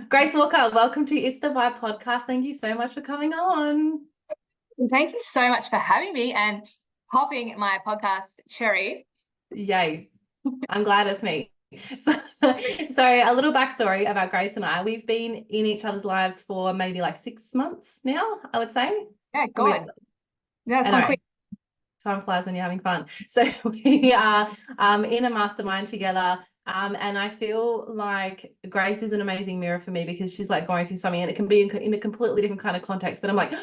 Grace Walker, welcome to It's the Vibe podcast. Thank you so much for coming on. Thank you so much for having me and popping my podcast cherry. Yay. I'm glad it's me. So, so a little backstory about Grace and I. We've been in each other's lives for maybe like 6 months now, I would say. Yeah, I mean, God. Yeah, I it's gone know quick. time flies when you're having fun. So we are in a mastermind together. And I feel like Grace is an amazing mirror for me because she's like going through something and it can be in a completely different kind of context. But I'm like,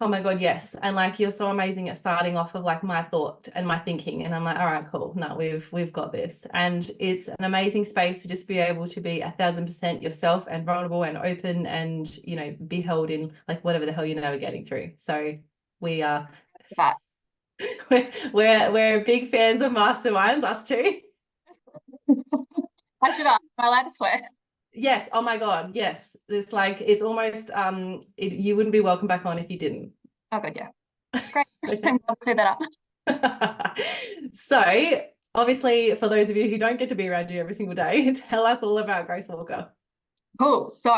oh my God, yes. And like you're so amazing at starting off of like my thought and my thinking. And I'm like, all right, cool. No, we've got this. And it's an amazing space to just be able to be 1,000% yourself and vulnerable and open and, you know, be held in like whatever the hell you're navigating through. So we are That. we're big fans of masterminds, us too. I should ask. Am I allowed to swear? Yes. Oh my God. Yes. It's like it's almost you wouldn't be welcome back on if you didn't. Oh, God, yeah. Great. Okay. I'll clear that up. So obviously, for those of you who don't get to be around you every single day, tell us all about Grace Walker. Cool. So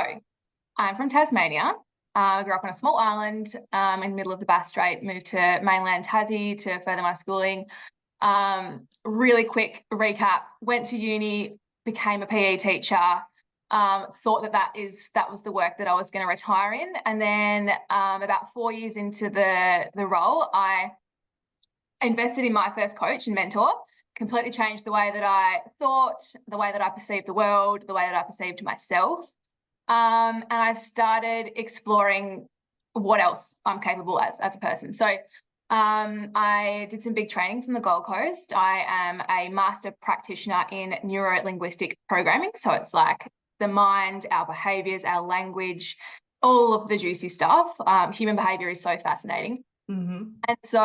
I'm from Tasmania. I grew up on a small island in the middle of the Bass Strait, moved to mainland Tassie to further my schooling. Really quick recap, went to uni, became a PE teacher, thought that was the work that I was going to retire in. And then about 4 years into the role, I invested in my first coach and mentor, completely changed the way that I thought, the way that I perceived the world, the way that I perceived myself. And I started exploring what else I'm capable as a person. So I did some big trainings in the Gold Coast. I am a master practitioner in neuro-linguistic programming. So it's like the mind, our behaviors, our language, all of the juicy stuff. Human behavior is so fascinating. Mm-hmm. And so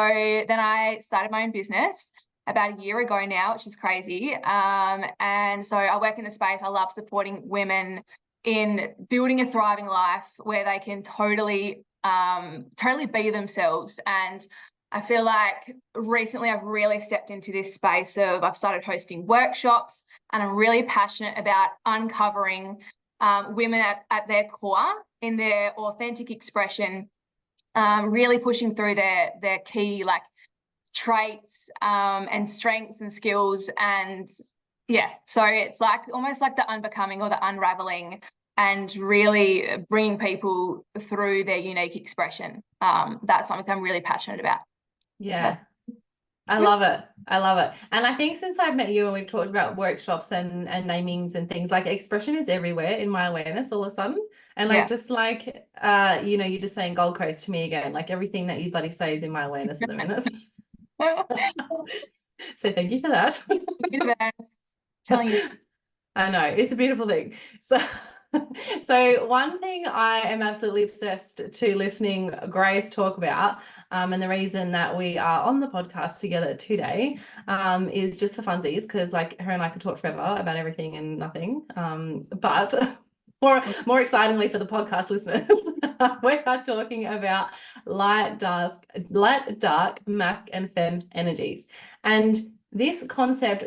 then I started my own business about a year ago now, which is crazy. And so I work in the space. I love supporting women in building a thriving life where they can totally be themselves. And I feel like recently I've really stepped into this space of I've started hosting workshops, and I'm really passionate about uncovering women at their core in their authentic expression, really pushing through their key like traits and strengths and skills. And yeah, so it's like almost like the unbecoming or the unraveling, and really bringing people through their unique expression. That's something I'm really passionate about. Yeah. So, I love it. I love it. And I think since I've met you and we've talked about workshops and namings and things, like expression is everywhere in my awareness all of a sudden. And like yeah. just like you know, you're just saying Gold Coast to me again. Like everything that you bloody say is in my awareness at the minute. So thank you for that. Universe telling you. I know, it's a beautiful thing. So so one thing I am absolutely obsessed to listening Grace talk about, and the reason that we are on the podcast together today, is just for funsies, because like her and I could talk forever about everything and nothing. But more excitingly for the podcast listeners, we are talking about light, dark, masc, and femme energies. And this concept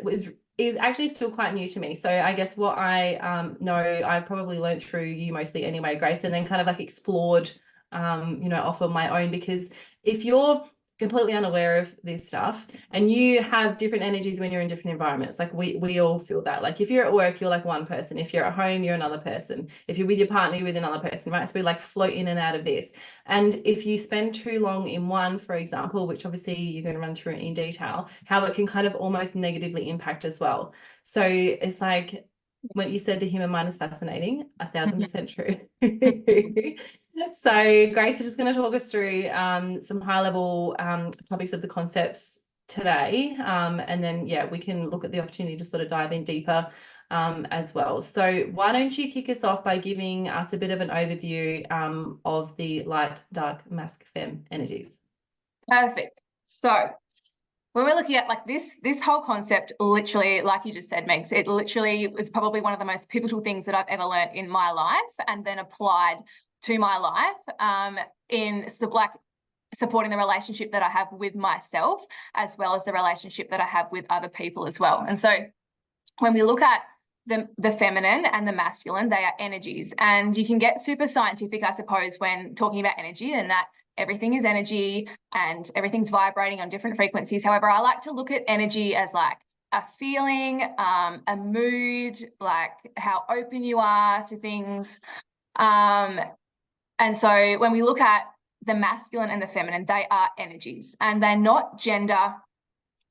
is actually still quite new to me. So I guess what I know, I probably learned through you mostly anyway, Grace, and then kind of like explored, you know, off of my own, because if you're completely unaware of this stuff and you have different energies when you're in different environments, like we all feel that. Like if you're at work, you're like one person. If you're at home, you're another person. If you're with your partner, you're with another person, right? So we like float in and out of this. And if you spend too long in one, for example, which obviously you're going to run through in detail, how it can kind of almost negatively impact as well. So it's like when you said the human mind is fascinating, 1,000% true. So Grace is just going to talk us through some high level topics of the concepts today. And then, yeah, we can look at the opportunity to sort of dive in deeper as well. So why don't you kick us off by giving us a bit of an overview of the light, dark, masc, femme energies. Perfect. So when we're looking at like this whole concept, literally, like you just said, Megs, it literally is probably one of the most pivotal things that I've ever learned in my life, and then applied to my life in supporting the relationship that I have with myself, as well as the relationship that I have with other people as well. And so when we look at the feminine and the masculine, they are energies. And you can get super scientific, I suppose, when talking about energy, and that everything is energy and everything's vibrating on different frequencies. However, I like to look at energy as like a feeling, a mood, like how open you are to things. And so when we look at the masculine and the feminine, they are energies, and they're not gender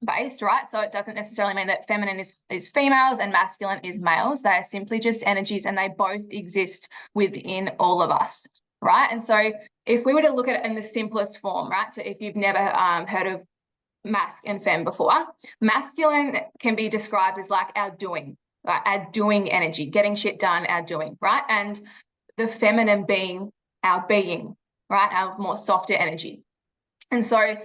based, right? So it doesn't necessarily mean that feminine is females and masculine is males. They are simply just energies, and they both exist within all of us, right? And so if we were to look at it in the simplest form, right? So if you've never heard of masc and fem before, masculine can be described as like our doing, right? Our doing energy, getting shit done, our doing, right? And the feminine being our being, right? Our more softer energy. And so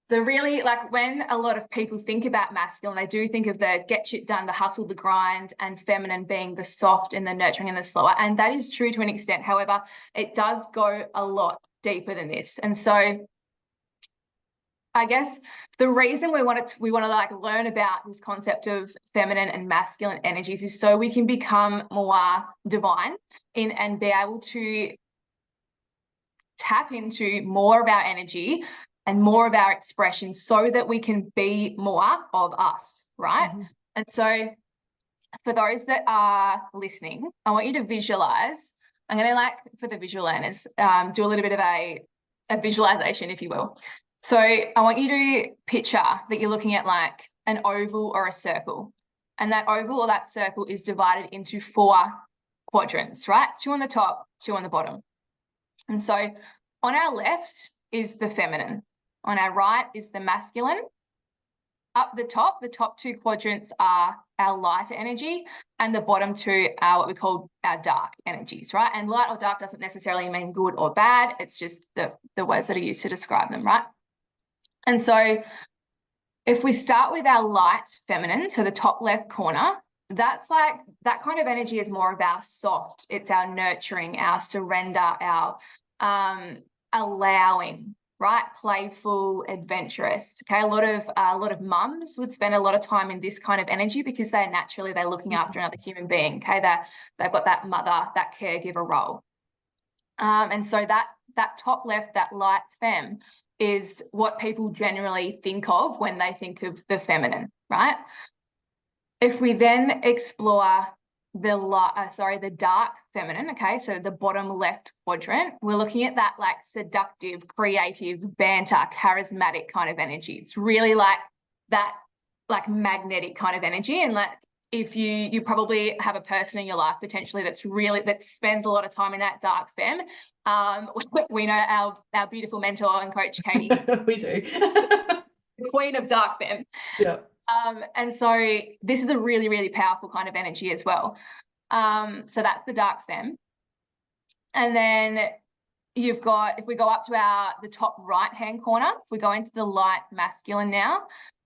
the really, like, when a lot of people think about masculine, they do think of the get shit done, the hustle, the grind, and feminine being the soft and the nurturing and the slower. And that is true to an extent. However, it does go a lot deeper than this. And so I guess the reason we want to like learn about this concept of feminine and masculine energies is so we can become more divine in and be able to tap into more of our energy and more of our expression so that we can be more of us, right? Mm-hmm. And so for those that are listening, I want you to visualize. I'm going to, like, for the visual learners, do a little bit of a visualization, if you will. So I want you to picture that you're looking at like an oval or a circle, and that oval or that circle is divided into 4 quadrants, right? 2 on the top, 2 on the bottom. And so on our left is the feminine. On our right is the masculine. Up the top 2 quadrants are our lighter energy, and the bottom 2 are what we call our dark energies, right? And light or dark doesn't necessarily mean good or bad. It's just the words that are used to describe them, right? And so if we start with our light feminine, so the top left corner, that's like, that kind of energy is more of our soft. It's our nurturing, our surrender, our allowing, right? Playful, adventurous. Okay, a lot of mums would spend a lot of time in this kind of energy because they're looking after another human being. Okay, they've got that mother, that caregiver role. And so that top left, that light femme, is what people generally think of when they think of the feminine, right? If we then explore the dark feminine, okay, so the bottom left quadrant, we're looking at that like seductive, creative, banter, charismatic kind of energy. It's really like that, like magnetic kind of energy. And like, if you probably have a person in your life potentially that spends a lot of time in that dark femme. We know our beautiful mentor and coach Katie. We do. The queen of dark femme. Yeah. And so this is a really, really powerful kind of energy as well. So that's the dark femme. And then you've got, if we go up to the top right hand corner, if we go into the light masculine now,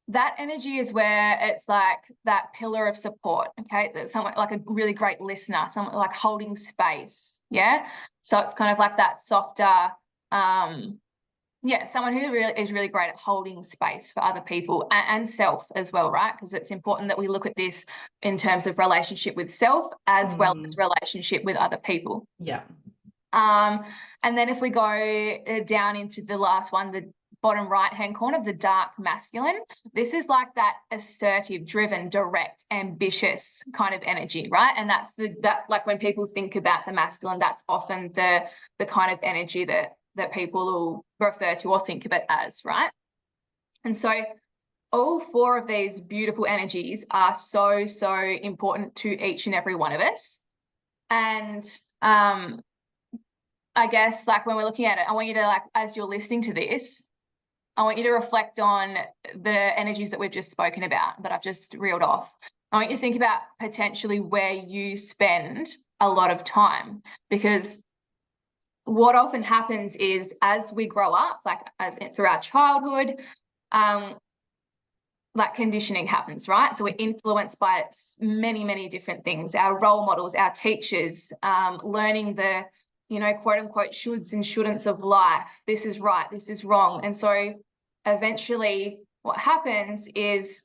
that energy is where it's like that pillar of support, okay? That's someone like a really great listener, someone like holding space, yeah? So it's kind of like that softer, someone who is really great at holding space for other people and self as well, right? Because it's important that we look at this in terms of relationship with self as well as relationship with other people. Yeah. And then if we go down into the last one, the bottom right-hand corner, the dark masculine, this is like that assertive, driven, direct, ambitious kind of energy, right? And that's like when people think about the masculine, that's often the kind of energy that people will refer to or think of it as, right? And so all 4 of these beautiful energies are so, so important to each and every one of us. And I guess, like, when we're looking at it, I want you to, like, as you're listening to this, I want you to reflect on the energies that we've just spoken about, that I've just reeled off. I want you to think about potentially where you spend a lot of time, because what often happens is as we grow up, like through our childhood, like conditioning happens, right? So we're influenced by many, many different things, our role models, our teachers, learning the, quote unquote, shoulds and shouldn'ts of life. This is right, this is wrong. And so eventually what happens is,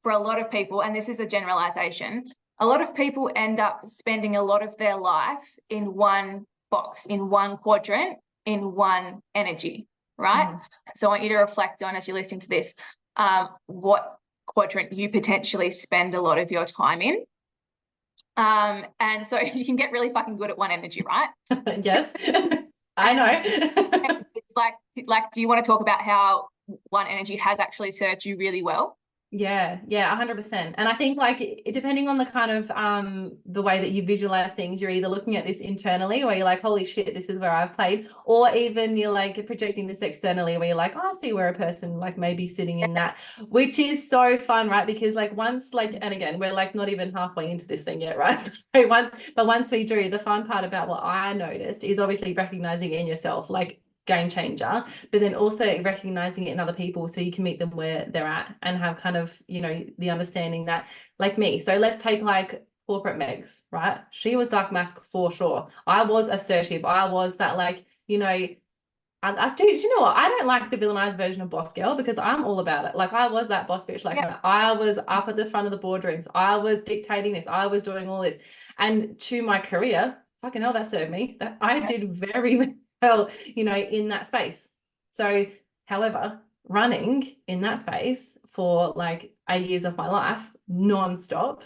for a lot of people, and this is a generalization, a lot of people end up spending a lot of their life in one box, in one quadrant, in one energy, right? Mm-hmm. So I want you to reflect on, as you're listening to this, what quadrant you potentially spend a lot of your time in. And so you can get really fucking good at one energy, right? Yes, I know. It's like, do you want to talk about how one energy has actually served you really well? Yeah, 100%. And I think like depending on the kind of the way that you visualize things, you're either looking at this internally where you're like, holy shit, this is where I've played, or even you're like projecting this externally where you're like, oh, I see where a person like maybe sitting in that, which is so fun, right? Because like once like, and again, we're like not even halfway into this thing yet, right? So once we do, the fun part about what I noticed is obviously recognizing it in yourself, like game changer, but then also recognizing it in other people so you can meet them where they're at and have kind of, you know, the understanding that, like me. So let's take like corporate Megs, right? She was dark mask for sure. I was assertive. I was that like, you know, I do you know what? I don't like the villainized version of boss girl because I'm all about it. Like I was that boss bitch. Like I was up at the front of the boardrooms. I was dictating this. I was doing all this. And to my career, fucking hell, that served me. That I did very well, you know, in that space. So, however, running in that space for like 8 years of my life, non-stop,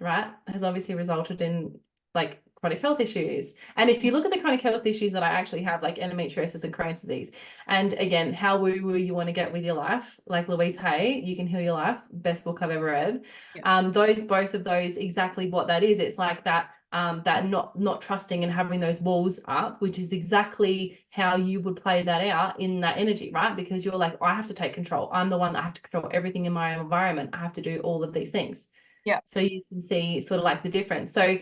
right, has obviously resulted in like chronic health issues. And if you look at the chronic health issues that I actually have, like endometriosis and Crohn's disease, and again, how woo-woo you want to get with your life, like Louise Hay, You Can Heal Your Life, best book I've ever read. Both of those, exactly what that is. It's like that that not trusting and having those walls up, which is exactly how you would play that out in that energy, right? Because you're like, I have to take control. I'm the one that have to control everything in my environment. I have to do all of these things. Yeah. So you can see sort of like the difference. So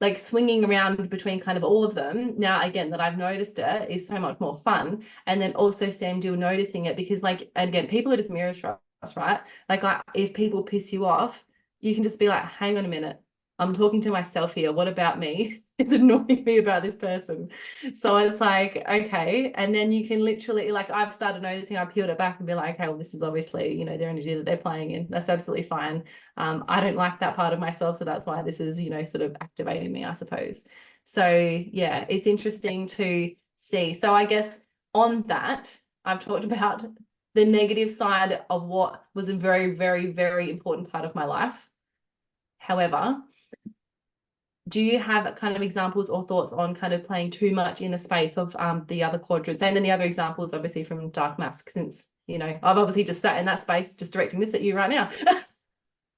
like swinging around between kind of all of them now, again, that I've noticed it is so much more fun. And then also Sam Dill noticing it because like, and again, people are just mirrors for us, right? Like if people piss you off, you can just be like, hang on a minute. I'm talking to myself here. What about me? It's annoying me about this person. So it's like, okay. And then you can literally, like, I've started noticing, I peeled it back and be like, okay, well, this is obviously, you know, their energy that they're playing in. That's absolutely fine. I don't like that part of myself. So that's why this is, you know, sort of activating me, I suppose. So yeah, it's interesting to see. So I guess on that, I've talked about the negative side of what was a very, very, very important part of my life. However, do you have kind of examples or thoughts on kind of playing too much in the space of the other quadrants? And then the other examples, obviously, from dark mask, since, you know, I've obviously just sat in that space, just directing this at you right now.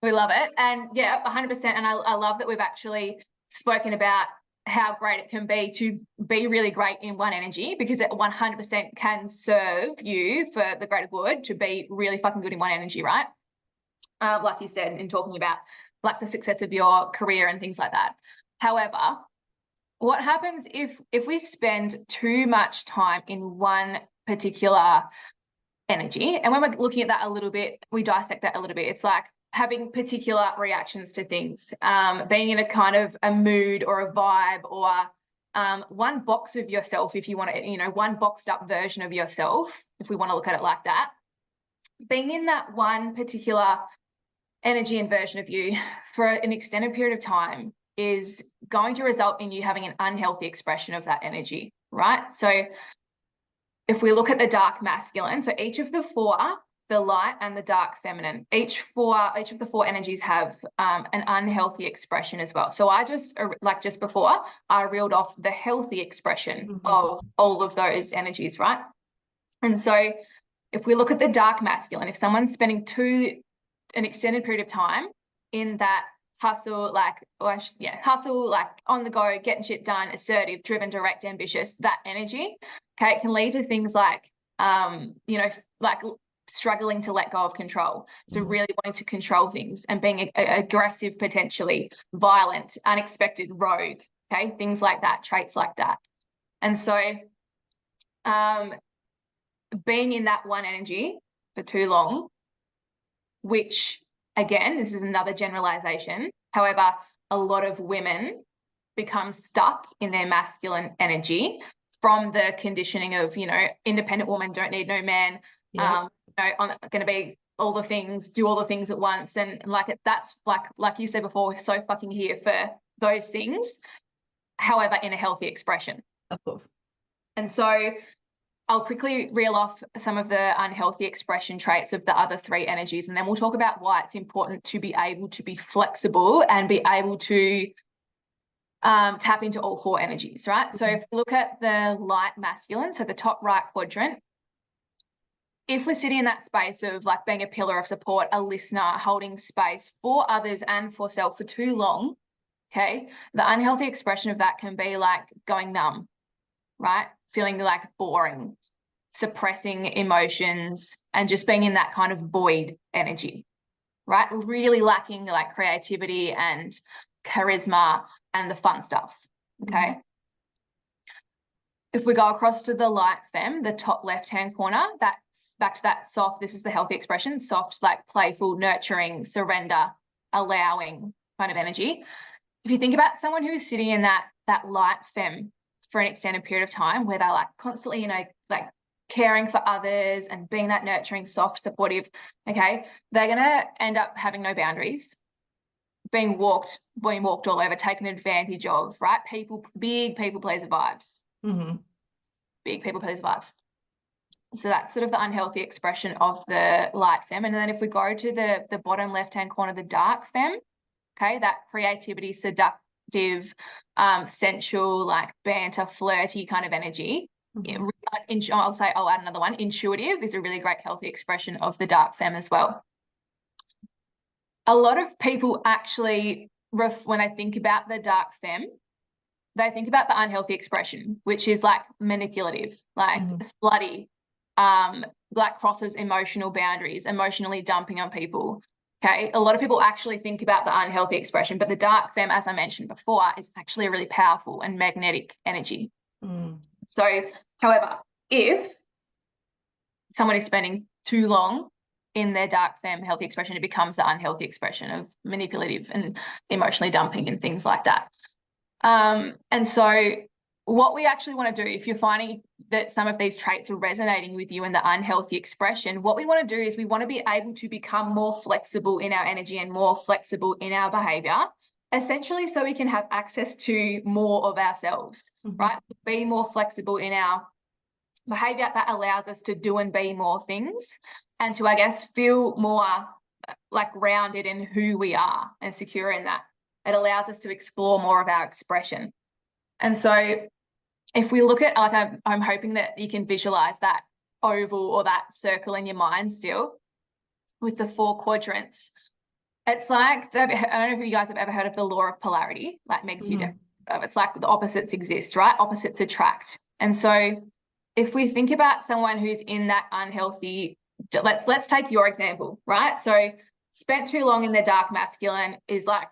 We love it. And yeah, 100%. And I love that we've actually spoken about how great it can be to be really great in one energy, because it 100% can serve you for the greater good to be really fucking good in one energy, right? Like you said, in talking about like the success of your career and things like that. However, what happens if we spend too much time in one particular energy? And when we're looking at that a little bit, we dissect that a little bit. It's like having particular reactions to things, being in a kind of a mood or a vibe, or one box of yourself, if you want to, you know, one boxed up version of yourself, if we want to look at it like that. Being in that one particular energy and version of you for an extended period of time is going to result in you having an unhealthy expression of that energy, right? So if we look at the dark masculine, so each of the four, the light and the dark feminine, each of the four energies have an unhealthy expression as well. So I just, like just before, I reeled off the healthy expression of all of those energies, right? And so if we look at the dark masculine, if someone's spending an extended period of time in that hustle, hustle, like on the go, getting shit done, assertive, driven, direct, ambitious, that energy, okay, it can lead to things like, you know, like struggling to let go of control. So really wanting to control things and being aggressive, potentially violent, unexpected, rogue, okay, things like that, traits like that. And so being in that one energy for too long, which again, this is another generalization. However, a lot of women become stuck in their masculine energy from the conditioning of, you know, independent woman, don't need no man, you know, I'm going to be all the things, do all the things at once. And like that's like you said before, we're so fucking here for those things. However, in a healthy expression. Of course. And so I'll quickly reel off some of the unhealthy expression traits of the other three energies, and then we'll talk about why it's important to be able to be flexible and be able to tap into all four energies, right? Mm-hmm. So if we look at the light masculine, so the top right quadrant, if we're sitting in that space of like being a pillar of support, a listener, holding space for others and for self for too long, okay, the unhealthy expression of that can be like going numb, right? Feeling like boring, suppressing emotions, and just being in that kind of void energy, right? Really lacking like creativity and charisma and the fun stuff, okay? Mm-hmm. If we go across to the light femme, the top left-hand corner, that's back to that soft, this is the healthy expression, soft, like playful, nurturing, surrender, allowing kind of energy. If you think about someone who's sitting in that light femme for an extended period of time where they're like constantly, you know, like caring for others and being that nurturing, soft, supportive, okay, they're going to end up having no boundaries, being walked all over, taken advantage of, right? Big people pleaser vibes. Mm-hmm. Big people pleaser vibes. So that's sort of the unhealthy expression of the light femme. And then if we go to the bottom left-hand corner, the dark femme, okay, that creativity, seductive, sensual, like banter, flirty kind of energy. Mm-hmm. I'll add another one. Intuitive is a really great healthy expression of the dark femme as well. A lot of people actually, when they think about the dark femme, they think about the unhealthy expression, which is like manipulative, like slutty, like crosses emotional boundaries, emotionally dumping on people. Okay, a lot of people actually think about the unhealthy expression, but the dark femme, as I mentioned before, is actually a really powerful and magnetic energy. So, however, if someone is spending too long in their dark femme healthy expression, it becomes the unhealthy expression of manipulative and emotionally dumping and things like that. And so what we actually want to do, if you're finding that some of these traits are resonating with you in the unhealthy expression, what we want to do is we want to be able to become more flexible in our energy and more flexible in our behavior, essentially so we can have access to more of ourselves, right? Be more flexible in our behavior that allows us to do and be more things and to, I guess, feel more like grounded in who we are and secure in that. It allows us to explore more of our expression. And so if we look at, like, I'm hoping that you can visualize that oval or that circle in your mind still with the 4 quadrants. It's like, I don't know if you guys have ever heard of the law of polarity, like Meg's it's like the opposites exist, right? Opposites attract. And so if we think about someone who's in that unhealthy, let's take your example, right? So spent too long in their dark masculine is like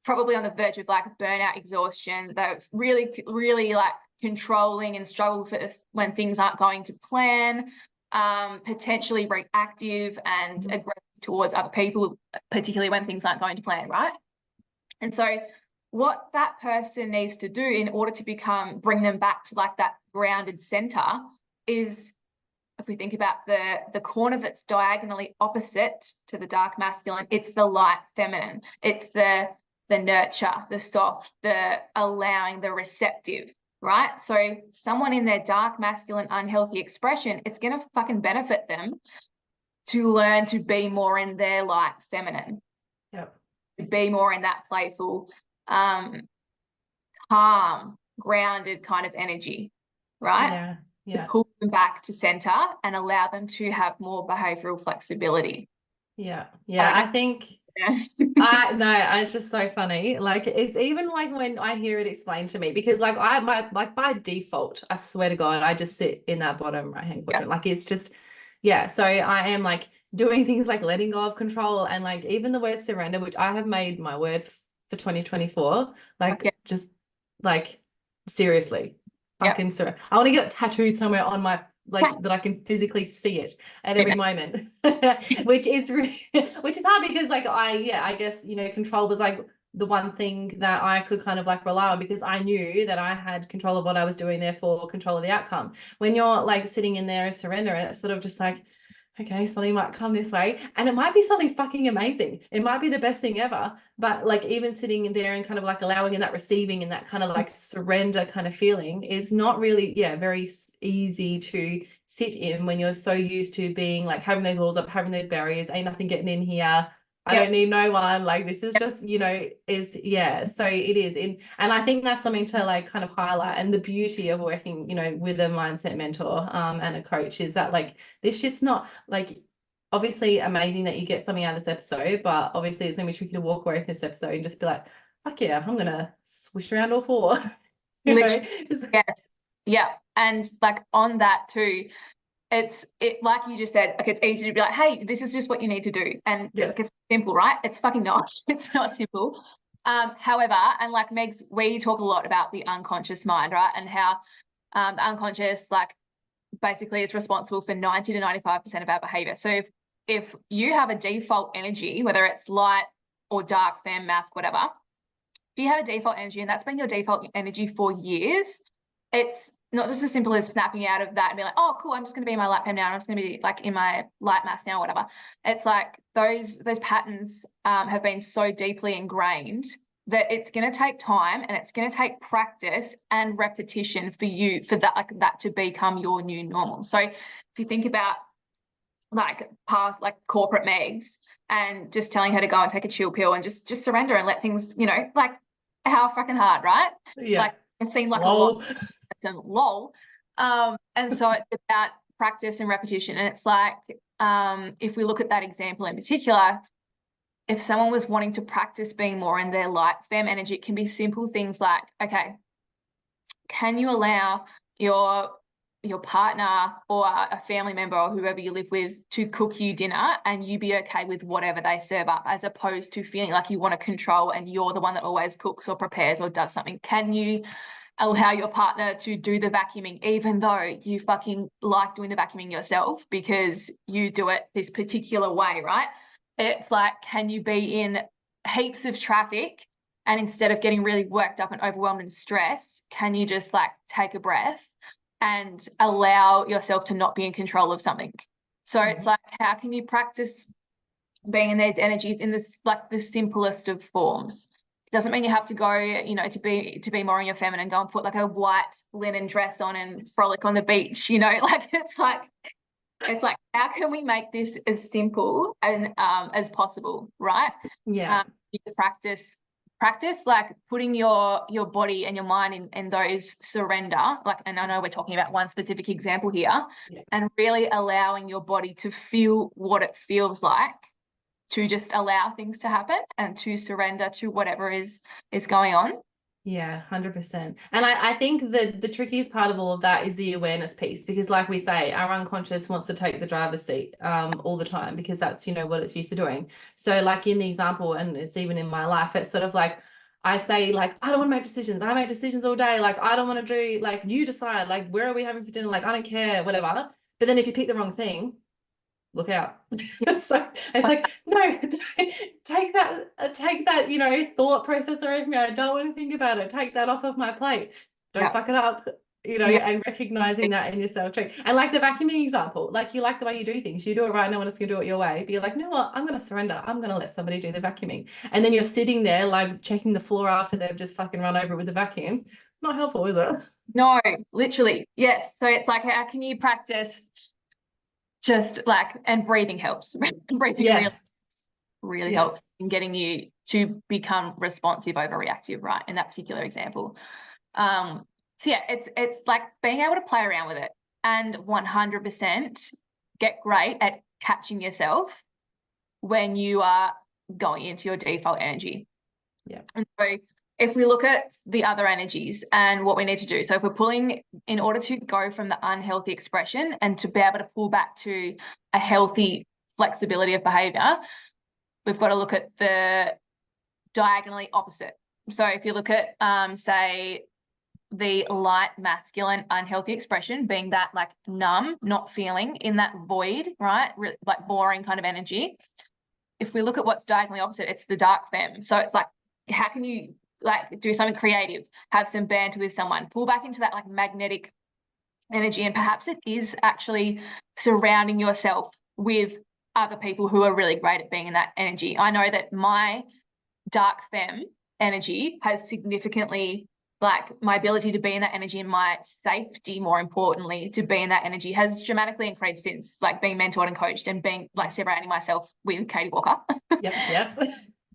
probably on the verge of like burnout, exhaustion. They're really, really like controlling and struggle for when things aren't going to plan, potentially reactive and aggressive towards other people, particularly when things aren't going to plan, right? And so what that person needs to do in order to bring them back to like that grounded center is, if we think about the corner that's diagonally opposite to the dark masculine, it's the light feminine. It's the nurture, the soft, the allowing, the receptive, right? So someone in their dark masculine unhealthy expression, it's going to fucking benefit them to learn to be more in their light feminine. Yep. To be more in that playful, calm, grounded kind of energy, right? Yeah. To pull them back to center and allow them to have more behavioral flexibility. Yeah. I think it's just so funny. Like, it's even like when I hear it explained to me, because like by default, I swear to God, I just sit in that bottom right hand quadrant. Like, it's just, so I am like doing things like letting go of control, and like even the word surrender, which I have made my word for 2024, like just like seriously fucking surrender. I want to get it tattooed somewhere on my, like, that I can physically see it at every moment, which is hard because like I guess, you know, control was like the one thing that I could kind of like rely on, because I knew that I had control of what I was doing, therefore control of the outcome. When you're like sitting in there as surrender, and it's sort of just like, okay, something might come this way, and it might be something fucking amazing. It might be the best thing ever. But like even sitting in there and kind of like allowing and that receiving and that kind of like surrender kind of feeling is not really, very easy to sit in when you're so used to being like having those walls up, having those barriers, ain't nothing getting in here. I don't need no one. Like this is just, so it is. And I think that's something to like kind of highlight. And the beauty of working, with a mindset mentor and a coach is that like this shit's not like obviously amazing that you get something out of this episode, but obviously it's gonna be tricky to walk away from this episode and just be like, fuck yeah, I'm gonna swish around all four. Literally, yes. Yeah. And like on that too, it like you just said, like it's easy to be like, hey, this is just what you need to do. And it's simple, right? It's fucking not. It's not simple. However, and like Megs, we talk a lot about the unconscious mind, right? And how the unconscious like basically is responsible for 90 to 95% of our behavior. So if you have a default energy, whether it's light or dark, fem, mask, whatever, if you have a default energy and that's been your default energy for years, it's not just as simple as snapping out of that and be like, oh, cool, I'm just going to be in my light fem now. And I'm just going to be like in my light mask now, whatever. It's like those patterns have been so deeply ingrained that it's going to take time and it's going to take practice and repetition for that, like that to become your new normal. So if you think about like past like corporate Megs and just telling her to go and take a chill pill and just surrender and let things, like how fucking hard, right? Yeah. Like it seemed like a lot. Lol. And so it's about practice and repetition. And it's like, if we look at that example in particular, if someone was wanting to practice being more in their light femme energy, it can be simple things like, okay, can you allow your partner or a family member or whoever you live with to cook you dinner and you be okay with whatever they serve up, as opposed to feeling like you want to control and you're the one that always cooks or prepares or does something? Can you allow your partner to do the vacuuming, even though you fucking like doing the vacuuming yourself because you do it this particular way, right? It's like, can you be in heaps of traffic and instead of getting really worked up and overwhelmed and stressed, can you just like take a breath and allow yourself to not be in control of something? So it's like, how can you practice being in these energies in this, like the simplest of forms? It doesn't mean you have to go, to be more in your feminine, go and put like a white linen dress on and frolic on the beach, like it's like how can we make this as simple and as possible, right? You practice like putting your body and your mind in those surrender, like, and I know we're talking about one specific example here, and really allowing your body to feel what it feels like to just allow things to happen and to surrender to whatever is going on. Yeah, 100%. And I think the trickiest part of all of that is the awareness piece, because like we say, our unconscious wants to take the driver's seat all the time, because that's, what it's used to doing. So like in the example, and it's even in my life, it's sort of like, I say like, I don't want to make decisions. I make decisions all day. Like, I don't want to do, like, you decide, like, where are we having for dinner? Like, I don't care, whatever. But then if you pick the wrong thing, look out. So it's like, no, take that, thought process away from me. I don't want to think about it. Take that off of my plate. Don't fuck it up, and recognizing that in yourself too. And like the vacuuming example, like you like the way you do things, you do it right, no one else can do it your way. But you're like, you know what, I'm going to surrender. I'm going to let somebody do the vacuuming. And then you're sitting there like checking the floor after they've just fucking run over it with the vacuum. Not helpful, is it? No, literally. Yes. So it's like, how can you practice just like, and breathing helps. Breathing really helps in getting you to become responsive over reactive, right? In that particular example. So yeah, it's like being able to play around with it and 100% get great at catching yourself when you are going into your default energy. Yeah. And so if we look at the other energies and what we need to do, so if we're pulling, in order to go from the unhealthy expression and to be able to pull back to a healthy flexibility of behavior, we've got to look at the diagonally opposite. So if you look at, say, the light masculine unhealthy expression being that like numb, not feeling, in that void, right? Like boring kind of energy. If we look at what's diagonally opposite, it's the dark femme. So it's like, how can you like do something creative, have some banter with someone, pull back into that like magnetic energy? And perhaps it is actually surrounding yourself with other people who are really great at being in that energy. I know that my dark femme energy has significantly, like, my ability to be in that energy and my safety, more importantly, to be in that energy has dramatically increased since, like, being mentored and coached and being, like, separating myself with Katie Walker. Yep. Yes.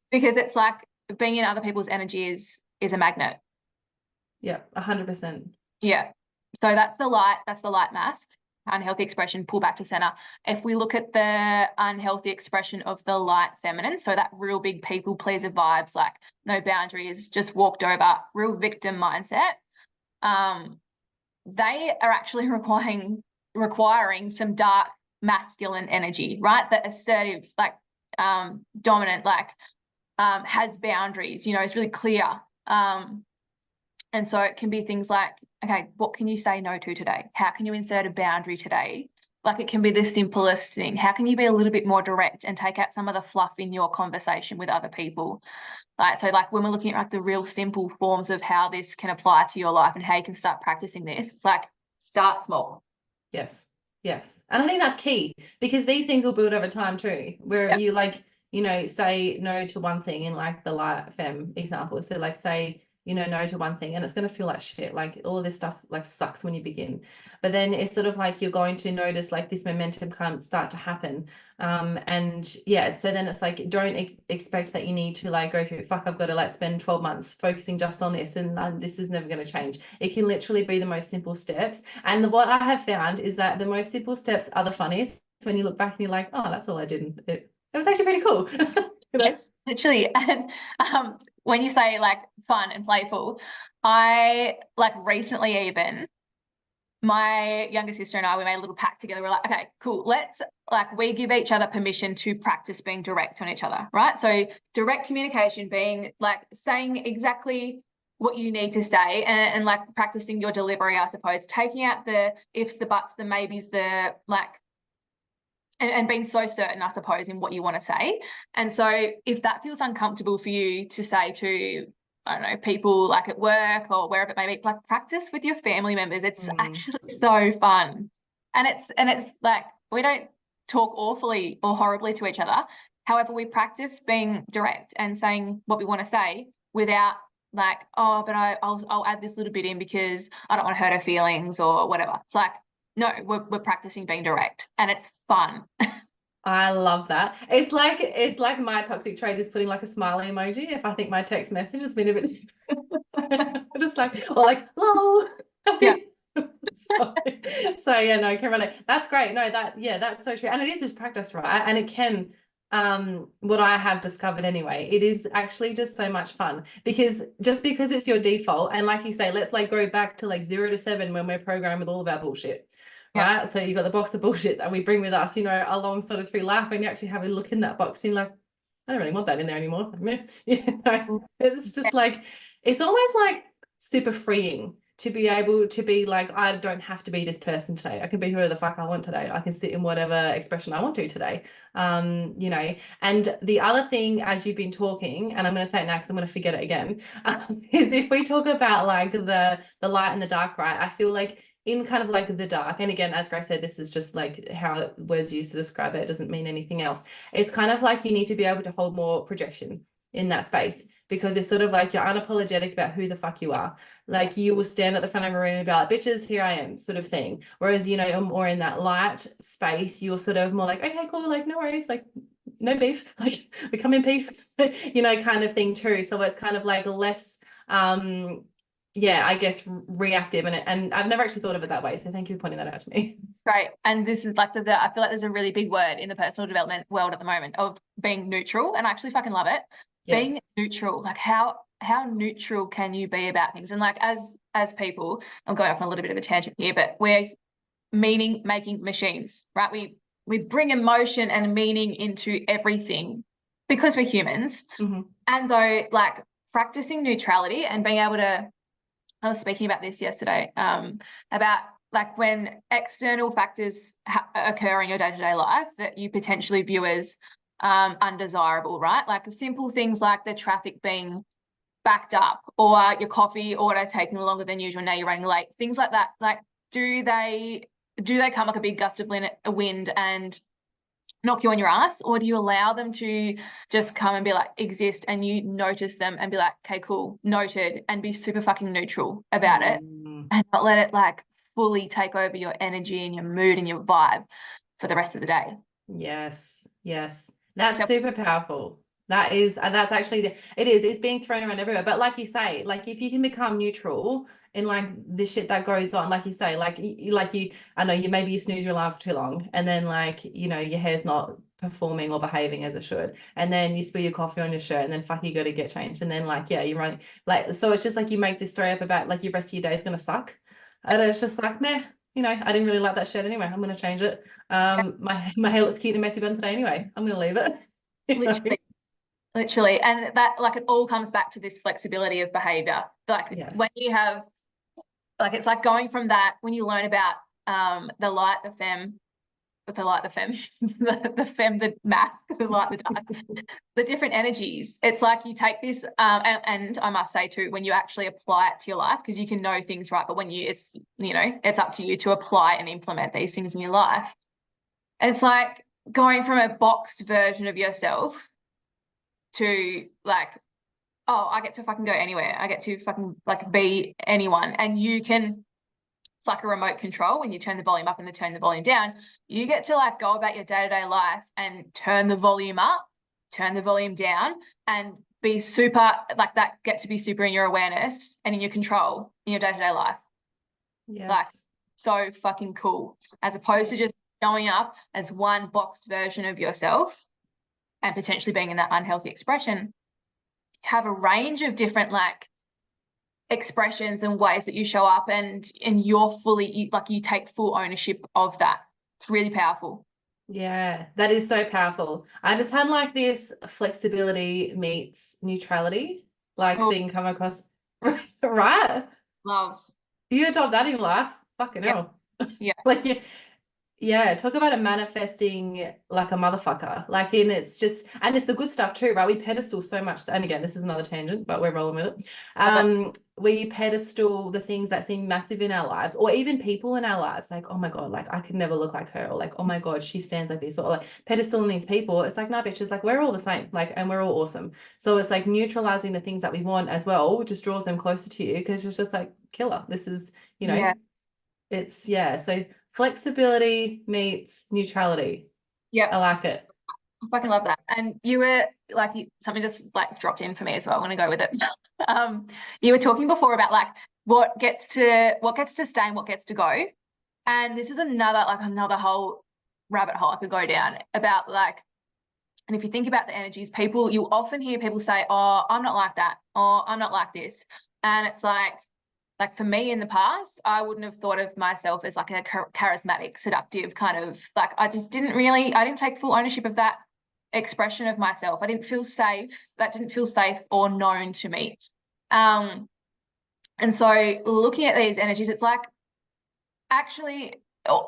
Because it's like being in other people's energy is a magnet. Yeah, 100%. Yeah. So that's the light mask, unhealthy expression, pull back to center. If we look at the unhealthy expression of the light feminine, so that real big people pleaser vibes, like no boundaries, just walked over, real victim mindset, they are actually requiring some dark masculine energy, right? That assertive, like dominant, like has boundaries, you know, is really clear. And so it can be things like, okay, what can you say no to today? How can you insert a boundary today? Like, it can be the simplest thing. How can you be a little bit more direct and take out some of the fluff in your conversation with other people? Like, so like when we're looking at like the real simple forms of how this can apply to your life and how you can start practicing this, it's like, start small. Yes. Yes. And I think that's key, because these things will build over time too, where Yep. you, like, you know, say no to one thing in like the light femme example. So like say, you know, no to one thing, and it's going to feel like shit. Like all of this stuff like sucks when you begin, but then it's sort of like you're going to notice like this momentum can't start to happen. And yeah, so then it's like, don't expect that you need to like go through, fuck, I've got to like spend 12 months focusing just on this, and this is never going to change. It can literally be the most simple steps. And what I have found is that the most simple steps are the funniest when you look back and you're like, oh, that's all I did. And it was actually pretty cool. Yes, literally. And when you say like fun and playful, I like recently even, my younger sister and I, we made a little pact together. We're like, okay, cool. Let's like, we give each other permission to practice being direct on each other, right? So direct communication being like saying exactly what you need to say, and like practicing your delivery, I suppose, taking out the ifs, the buts, the maybes, the like, and being so certain, I suppose, in what you want to say. And so if that feels uncomfortable for you to say to, I don't know, people like at work or wherever it may be, like practice with your family members. It's actually so fun. And it's like, we don't talk awfully or horribly to each other. However, we practice being direct and saying what we want to say without like, oh, but I'll add this little bit in because I don't want to hurt her feelings or whatever. It's like, no, we're practicing being direct, and it's fun. I love that. It's like my toxic trait is putting like a smiley emoji if I think my text message has been a bit just like, or like, lol. Yeah. So yeah, no, can relate. That's great. No, that's so true. And it is just practice, right? And it can, what I have discovered anyway, it is actually just so much fun, because just because it's your default, and like you say, let's like go back to like 0 to 7 when we're programmed with all of our bullshit. Yeah. Right. So you got the box of bullshit that we bring with us, you know, along sort of through life, and you actually have a look in that box and you're like, I don't really want that in there anymore. You know, it's just like, it's almost like super freeing to be able to be like, I don't have to be this person today. I can be whoever the fuck I want today. I can sit in whatever expression I want to today. You know, and the other thing, as you've been talking, and I'm going to say it now because I'm going to forget it again, is if we talk about like the light and the dark, right? I feel like in kind of like the dark, and again, as Grace said, this is just like how words used to describe it. It doesn't mean anything else. It's kind of like you need to be able to hold more projection in that space, because it's sort of like you're unapologetic about who the fuck you are. Like you will stand at the front of a room and be like, bitches, here I am, sort of thing. Whereas, you know, you're more in that light space, you're sort of more like, okay, cool, like no worries, like no beef, like we come in peace, you know, kind of thing too. So it's kind of like less yeah, I guess reactive, and I've never actually thought of it that way. So thank you for pointing that out to me. It's great. And this is like I feel like there's a really big word in the personal development world at the moment of being neutral, and I actually fucking love it. Yes. Being neutral, like how neutral can you be about things? And like as people, I'm going off on a little bit of a tangent here, but we're meaning making machines, right? We bring emotion and meaning into everything because we're humans. Mm-hmm. And though like practicing neutrality and being able to, I was speaking about this yesterday, about like when external factors occur in your day-to-day life that you potentially view as undesirable, right? Like the simple things like the traffic being backed up, or your coffee order taking longer than usual, now you're running late, things like that. Like, do they come like a big gust of wind and knock you on your ass, or do you allow them to just come and be like, exist, and you notice them and be like, okay, cool, noted, and be super fucking neutral about it, and not let it like fully take over your energy and your mood and your vibe for the rest of the day? Yes, yes. That's So, super powerful. That is, that's actually it's being thrown around everywhere. But like you say, like if you can become neutral in like the shit that goes on, like you say, like you, I know maybe you snooze your alarm for too long, and then like, you know, your hair's not performing or behaving as it should, and then you spill your coffee on your shirt, and then fuck, you got to get changed, and then like, yeah, you're running like, so it's just like you make this story up about like your rest of your day is gonna suck, and it's just like, meh, you know, I didn't really like that shirt anyway, I'm gonna change it. My hair looks cute and messy bun today anyway, I'm gonna leave it. literally, and that, like, it all comes back to this flexibility of behavior. Like, Yes. when you have, like, it's like going from that, when you learn about the light, the femme, the femme, the mask, the light, the dark, the different energies. It's like you take this, and I must say too, when you actually apply it to your life, because you can know things, right? But when it's, you know, it's up to you to apply and implement these things in your life. It's like going from a boxed version of yourself to like, oh, I get to fucking go anywhere. I get to fucking like be anyone. And you can, it's like a remote control. When you turn the volume up and turn the volume down, you get to like go about your day-to-day life and turn the volume up, turn the volume down, and be super, like, that, get to be super in your awareness and in your control in your day-to-day life. Yes. Like, so fucking cool, as opposed to just showing up as one boxed version of yourself and potentially being in that unhealthy expression. Have a range of different like expressions and ways that you show up, and you're fully, like, you take full ownership of that. It's really powerful. Yeah, that is so powerful. I just had like this flexibility meets neutrality like thing come across, right? Love. You adopt that in your life, fucking Yeah. hell. Yeah. Like you, yeah, talk about a manifesting like a motherfucker. Like, in it's just, and it's the good stuff too, right? We pedestal so much, and again, this is another tangent, but we're rolling with it. Where you pedestal the things that seem massive in our lives, or even people in our lives, like, oh my God, like I could never look like her, or like, oh my God, she stands like this, or like pedestaling these people. It's like, nah, bitches, like we're all the same, like, and we're all awesome. So it's like neutralizing the things that we want as well, which just draws them closer to you, because it's just like, killer. This is, you know, Yeah. it's, yeah. So flexibility meets neutrality. Yeah. I like it. I fucking love that. And you were like, something just like dropped in for me as well. I'm gonna go with it. You were talking before about like what gets to stay and what gets to go. And this is another whole rabbit hole I could go down about, like, and if you think about the energies, people, you often hear people say, oh, I'm not like that, or I'm not like this. And it's like for me in the past, I wouldn't have thought of myself as like a charismatic, seductive kind of, like, I didn't take full ownership of that expression of myself. I didn't feel safe. That didn't feel safe or known to me. And so looking at these energies, it's like, actually,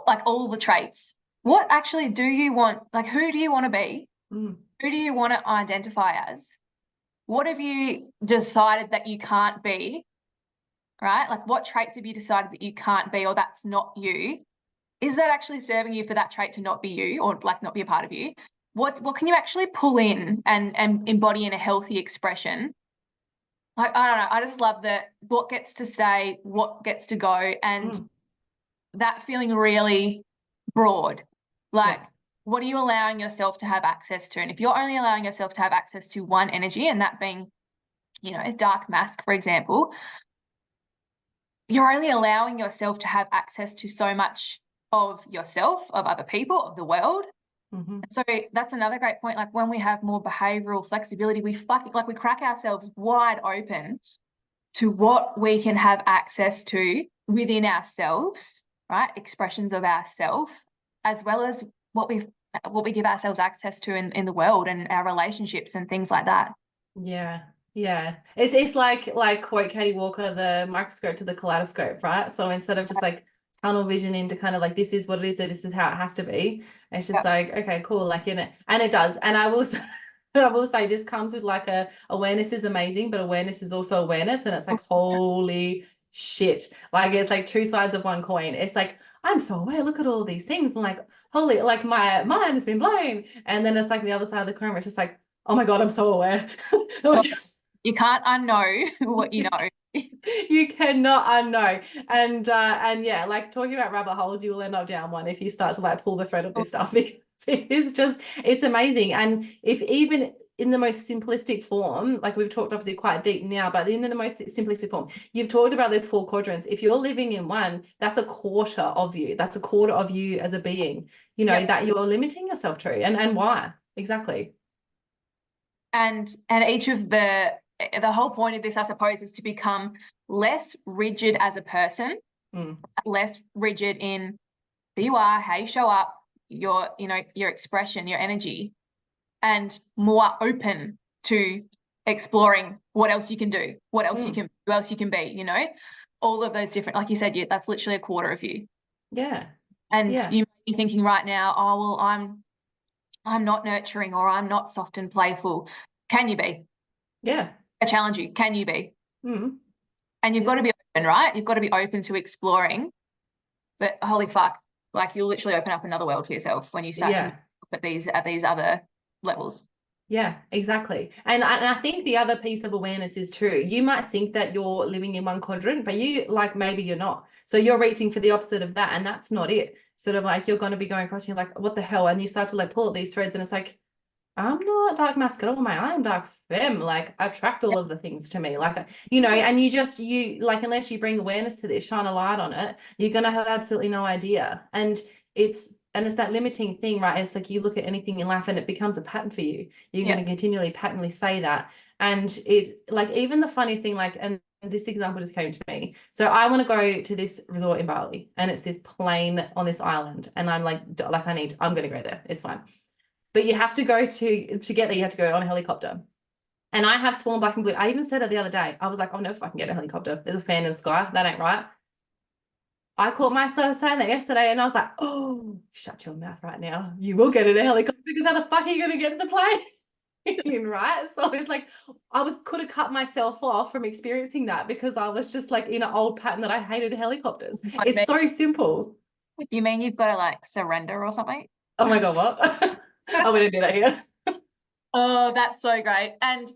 like, all the traits, what actually do you want? Like, who do you want to be? Who do you want to identify as? What have you decided that you can't be? Right? Like, what traits have you decided that you can't be, or that's not you? Is that actually serving you for that trait to not be you, or like not be a part of you? What can you actually pull in and embody in a healthy expression? Like, I don't know. I just love that what gets to stay, what gets to go, and that feeling really broad. Like, what are you allowing yourself to have access to? And if you're only allowing yourself to have access to one energy, and that being, you know, a dark mask, for example, you're only allowing yourself to have access to so much of yourself, of other people, of the world. So that's another great point. Like, when we have more behavioral flexibility, we crack ourselves wide open to what we can have access to within ourselves, right? Expressions of ourself, as well as what we give ourselves access to in the world, and our relationships and things like that. Yeah. Yeah. It's like quote Katie Walker, the microscope to the kaleidoscope, right? So instead of just like tunnel vision into kind of like, this is what it is, so this is how it has to be, it's just like, okay, cool, like, in it, and it does. And I will say, this comes with like awareness is amazing, but awareness is also awareness, and it's like, holy shit, like it's like two sides of one coin. It's like, I'm so aware, look at all these things, and like, holy, like my mind has been blown. And then it's like the other side of the coin where it's just like, oh my God, I'm so aware. Like, You can't unknow what you know. you cannot unknow. And yeah, like talking about rabbit holes, you will end up down one if you start to like pull the thread of this stuff, because it is just, it's amazing. And if even in the most simplistic form, like we've talked obviously quite deep now, but in the most simplistic form, you've talked about those 4 quadrants. If you're living in one, that's a quarter of you. That's a quarter of you as a being, you know, that you're limiting yourself to. And why? Exactly. And each of the whole point of this, I suppose, is to become less rigid as a person, less rigid in who you are, how you show up, your, you know, your expression, your energy, and more open to exploring what else you can do, what else you can, who else you can be, you know, all of those different, like you said, that's literally a quarter of you. Yeah. And you may be thinking right now, oh, well, I'm not nurturing, or I'm not soft and playful. Can you be? Yeah. I challenge you. Can you be? Mm. And you've got to be open, right? You've got to be open to exploring. But holy fuck, like you'll literally open up another world for yourself when you start to look at these other levels. Yeah, exactly. And I think the other piece of awareness is too, you might think that you're living in one quadrant, but you like maybe you're not. So you're reaching for the opposite of that, and that's not it. Sort of like you're going to be going across and you're like, what the hell? And you start to like pull at these threads and it's like, I'm not dark masculine, mate. I am dark femme. Like attract all of the things to me. Like, you know, and you like, unless you bring awareness to this, shine a light on it, you're going to have absolutely no idea. And it's that limiting thing, right? It's like you look at anything in life and it becomes a pattern for you. You're going to continually patently say that. And it's like, even the funniest thing, like, and this example just came to me. So I want to go to this resort in Bali, and it's this plane on this island. And I'm like I'm going to go there. It's fine. But you have to go to get there, you have to go on a helicopter. And I have sworn black and blue. I even said it the other day. I was like, I'll never fucking get a helicopter. There's a fan in the sky. That ain't right. I caught myself saying that yesterday, and I was like, oh, shut your mouth right now. You will get in a helicopter, because how the fuck are you going to get to the plane? Right? So it's like, could have cut myself off from experiencing that, because I was just like in an old pattern that I hated helicopters. It's so simple. You mean you've got to like surrender or something? Oh my God, what? I wouldn't do that here. Oh, that's so great. And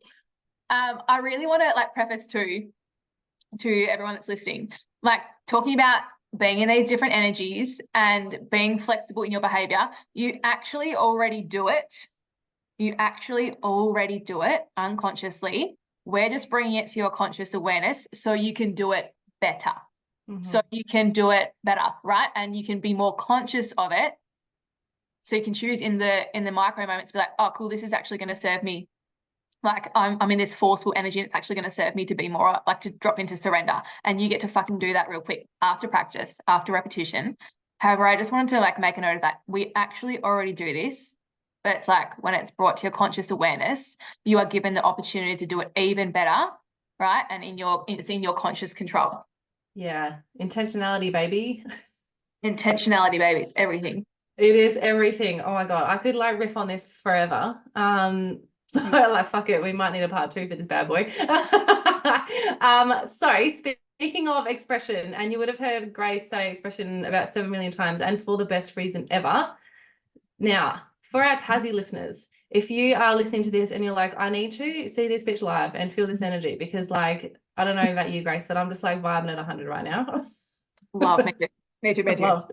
I really want to like preface to everyone that's listening, like talking about being in these different energies and being flexible in your behavior. You actually already do it. You actually already do it unconsciously. We're just bringing it to your conscious awareness so you can do it better. So you can do it better, right? And you can be more conscious of it. So you can choose in the micro moments to be like, oh, cool, this is actually going to serve me. Like I'm in this forceful energy, and it's actually going to serve me to be more like to drop into surrender. And you get to fucking do that real quick after practice, after repetition. However, I just wanted to like make a note of that. We actually already do this, but it's like when it's brought to your conscious awareness, you are given the opportunity to do it even better, right? And it's in your conscious control. Yeah. Intentionality, baby. Intentionality, baby. It's everything. It is everything. Oh my God. I could like riff on this forever. So like, fuck it. We might need a part 2 for this bad boy. So speaking of expression, and you would have heard Grace say expression about 7 million times, and for the best reason ever. Now, for our Tassie listeners, if you are listening to this and you're like, I need to see this bitch live and feel this energy, because like, I don't know about you, Grace, but I'm just like vibing at 100 right now. Love, me too. Me too, me too. Love.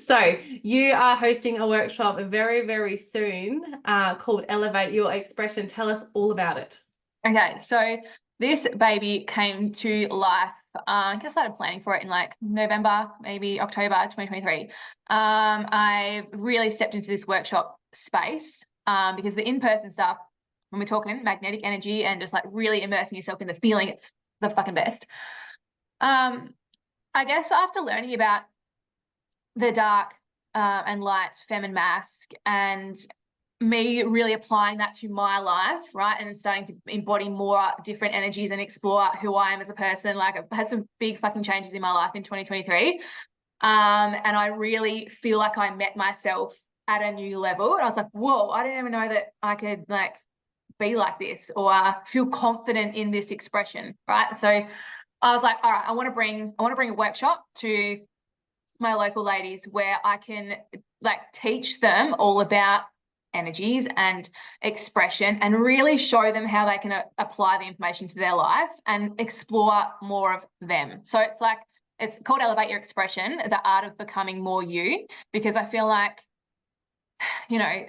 So you are hosting a workshop very, very soon called Elevate Your Expression. Tell us all about it. Okay, so this baby came to life. I guess I started planning for it in like November, maybe October 2023. I really stepped into this workshop space because the in-person stuff, when we're talking magnetic energy and just like really immersing yourself in the feeling, it's the fucking best. I guess after learning about the dark and light feminine mask, and me really applying that to my life, right, and starting to embody more different energies and explore who I am as a person. Like I've had some big fucking changes in my life in 2023, and I really feel like I met myself at a new level. And I was like, whoa, I didn't even know that I could like be like this or feel confident in this expression, right? So I was like, all right, I want to bring a workshop to my local ladies where I can like teach them all about energies and expression, and really show them how they can apply the information to their life and explore more of them. So it's like, it's called Elevate Your Expression, the art of becoming more you, because I feel like, you know,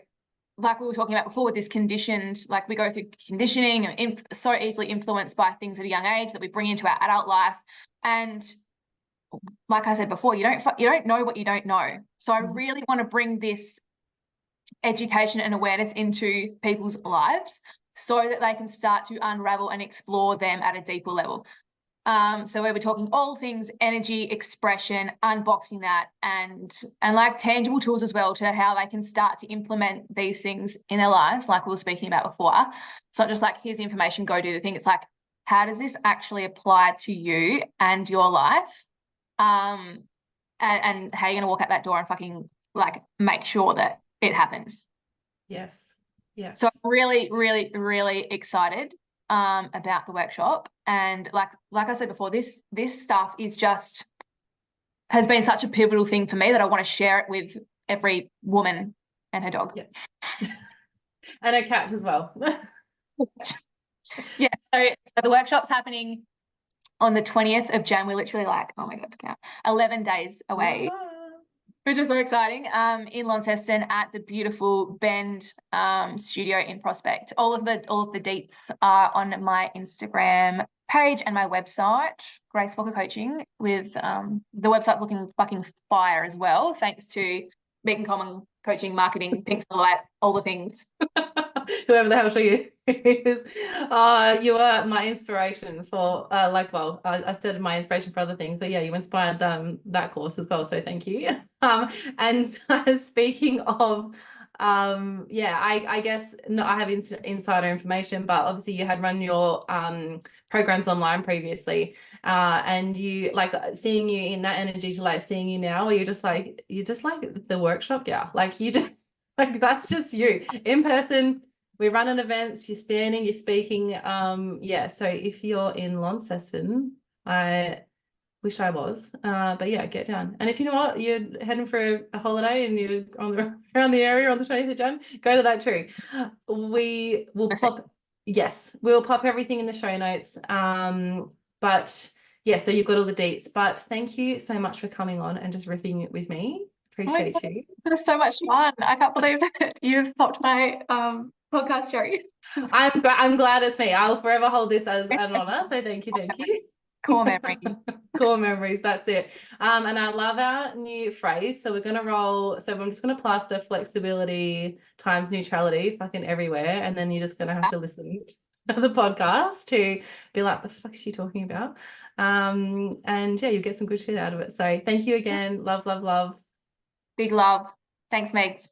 like we were talking about before with this conditioned, like we go through conditioning and so easily influenced by things at a young age that we bring into our adult life. And like I said before, you don't know what you don't know. So I really want to bring this education and awareness into people's lives so that they can start to unravel and explore them at a deeper level. So where we're talking all things energy, expression, unboxing that, and like tangible tools as well to how they can start to implement these things in their lives, like we were speaking about before. It's not just like, here's the information, go do the thing. It's like, how does this actually apply to you and your life? And how you're going to walk out that door and fucking like make sure that it happens. Yes. Yes. So I'm really, really, really excited about the workshop. And like I said before, this stuff is just, has been such a pivotal thing for me that I want to share it with every woman and her dog. Yeah. And her cat as well. Yeah. So the workshop's happening on the 20th of Jan. We're literally like, oh my God, 11 days away. Which is so exciting, in Launceston at the beautiful Bend studio in Prospect. All of the deets are on my Instagram page and my website, Grace Walker Coaching, with the website looking fucking fire as well, thanks to Beacon Common Coaching, marketing, things like that, all the things. Whoever the hell she is. You are my inspiration for I said my inspiration for other things, but yeah, you inspired that course as well, so thank you. And speaking of I guess I have insider information, but obviously you had run your programs online previously, and you like seeing you in that energy to like seeing you now, or you're just like the workshop gal, like you just like that's just you in person. We're running events, you're standing, you're speaking. So if you're in Launceston, I wish I was. But yeah, get down. And if you know what, you're heading for a holiday and you're around the area on the 20th of Jan, go to that too. We will we'll pop everything in the show notes. But yeah, so you've got all the deets. But thank you so much for coming on and just riffing it with me. Appreciate you. It was so much fun. I can't believe that you've popped my podcast cherry. I'm glad it's me. I'll forever hold this as an honor. So thank you. Core memory. Core memories, that's it. And I love our new phrase. So we're gonna roll. So I'm just gonna plaster flexibility times neutrality fucking everywhere. And then you're just gonna have to listen to the podcast to be like, the fuck is she talking about? And yeah, you'll get some good shit out of it. So thank you again. Love, love, love. Big love. Thanks, Megs.